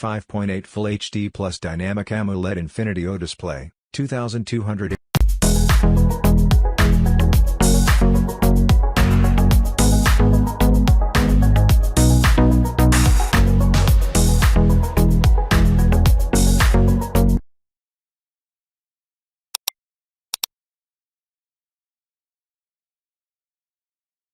5.8 Full HD plus Dynamic AMOLED Infinity-O Display, 2200.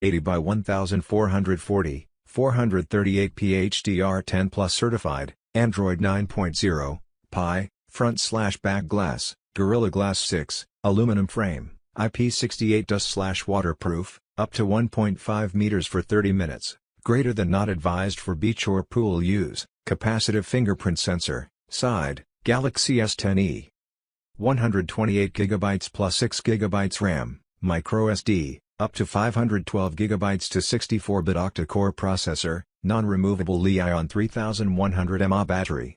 /80 by 1440, 438p HDR10 Plus certified, Android 9.0, Pi, front/back glass, Gorilla Glass 6, aluminum frame, IP68 dust/waterproof, up to 1.5 meters for 30 minutes, greater than not advised for beach or pool use, capacitive fingerprint sensor, side, Galaxy S10e. 128GB plus 6GB RAM, microSD, up to 512GB to 64-bit Octa-Core Processor, non-removable Li-ion 3100 mAh battery.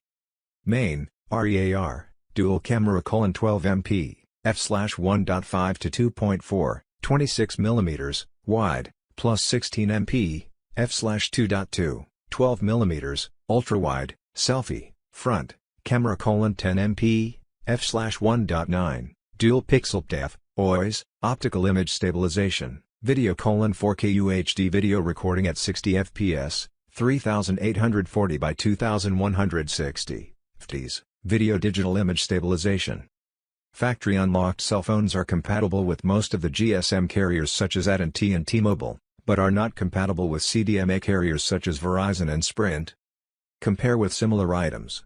Main, REAR, dual camera: 12MP, f/1.5 to 2.4, 26mm, wide, plus 16MP, f/2.2, 12mm, ultra-wide, selfie, front, camera: 10MP, f/1.9, dual pixel depth, OIS, optical image stabilization, video: 4K UHD video recording at 60 fps, 3840 by 2160 fps, video digital image stabilization. Factory unlocked cell phones are compatible with most of the GSM carriers such as AT&T and T-Mobile, but are not compatible with CDMA carriers such as Verizon and Sprint. Compare with similar items.